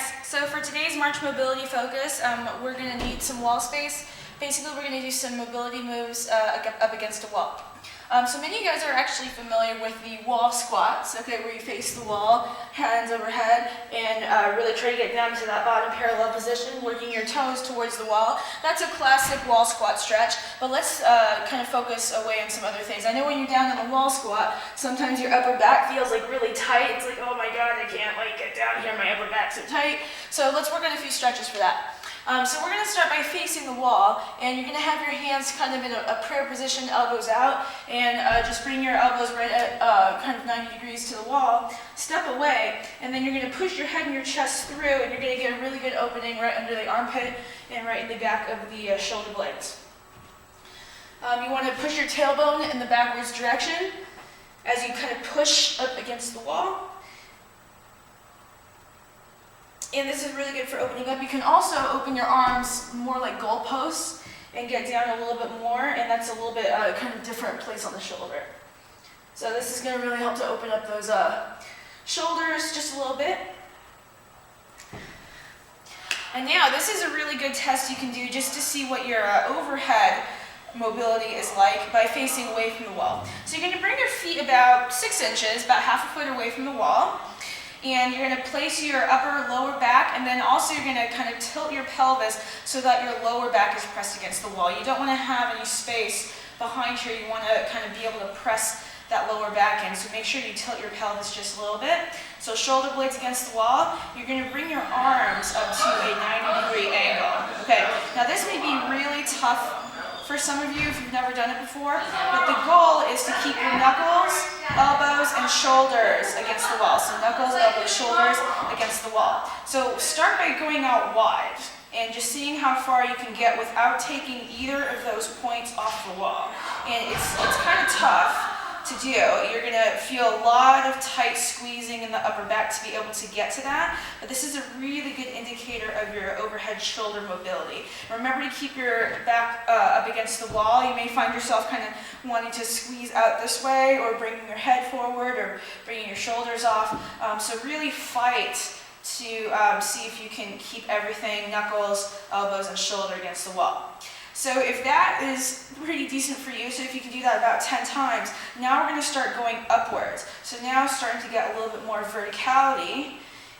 guys, so for today's March mobility focus, we're going to need some wall space. Basically, we're going to do some mobility moves up against a wall. So many of you guys are actually familiar with the wall squats, okay, where you face the wall, hands overhead, and really try to get down to that bottom parallel position, working your toes towards the wall. That's a classic wall squat stretch, but let's kind of focus away on some other things. I know when you're down in the wall squat, sometimes your upper back feels like really tight. It's like, oh my God, I can't get down here, my upper back's so tight. So let's work on a few stretches for that. So we're going to start by facing the wall, and you're going to have your hands kind of in a prayer position, elbows out, and just bring your elbows right at kind of 90 degrees to the wall. Step away, and then you're going to push your head and your chest through, and you're going to get a really good opening right under the armpit and right in the back of the shoulder blades. You want to push your tailbone in the backwards direction as you kind of push up against the wall. And this is really good for opening up. You can also open your arms more like goalposts and get down a little bit more, and that's a little bit kind of different place on the shoulder. So this is going to really help to open up those shoulders just a little bit. And now this is a really good test you can do just to see what your overhead mobility is like by facing away from the wall. So you're going to bring your feet about 6 inches, about half a foot away from the wall. And you're going to place your upper lower back, and then also you're going to kind of tilt your pelvis so that your lower back is pressed against the wall. You don't want to have any space behind here. You want to kind of be able to press that lower back in. So make sure you tilt your pelvis just a little bit. So shoulder blades against the wall. You're going to bring your arms up to a 90-degree angle. Okay. Now this may be really tough for some of you if you've never done it before, but the goal is to keep your knuckles, elbows, and shoulders against the wall. So knuckles, elbows, shoulders against the wall. So start by going out wide and just seeing how far you can get without taking either of those points off the wall. And it's kind of tough to do. You're going to feel a lot of tight squeezing in the upper back to be able to get to that, but this is a really good indicator of your overhead shoulder mobility. Remember to keep your back up against the wall. You may find yourself kind of wanting to squeeze out this way, or bringing your head forward, or bringing your shoulders off. So really fight to see if you can keep everything, knuckles, elbows, and shoulder against the wall. So if that is pretty decent for you, so if you can do that about 10 times, now we're going to start going upwards. So now starting to get a little bit more verticality,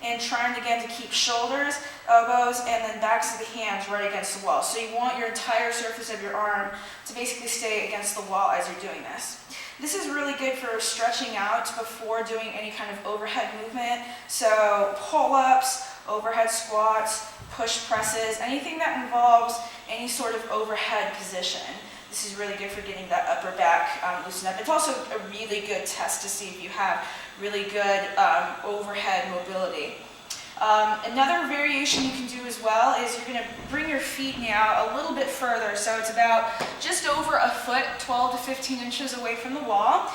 and trying again to keep shoulders, elbows, and then backs of the hands right against the wall. So you want your entire surface of your arm to basically stay against the wall as you're doing this. This is really good for stretching out before doing any kind of overhead movement. So pull-ups, overhead squats, push presses, anything that involves any sort of overhead position. This is really good for getting that upper back loosened up. It's also a really good test to see if you have really good overhead mobility. Another variation you can do as well is you're going to bring your feet now a little bit further. So it's about just over a foot, 12 to 15 inches away from the wall.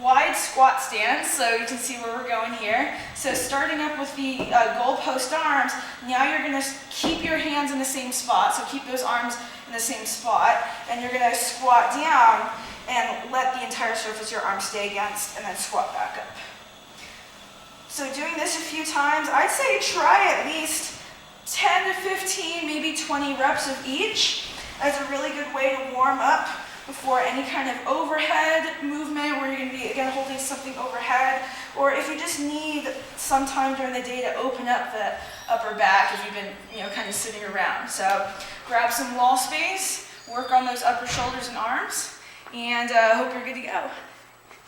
Wide squat stance, so you can see where we're going here. So starting up with the goalpost arms, now you're going to keep your hands in the same spot, so keep those arms in the same spot, and you're going to squat down and let the entire surface of your arm stay against, and then squat back up. So doing this a few times, I'd say try at least 10 to 15, maybe 20 reps of each as a really good way to warm up before any kind of overhead movement where you're going to be, again, holding something overhead, or if you just need some time during the day to open up the upper back if you've been, kind of sitting around. So grab some wall space, work on those upper shoulders and arms, and hope you're good to go.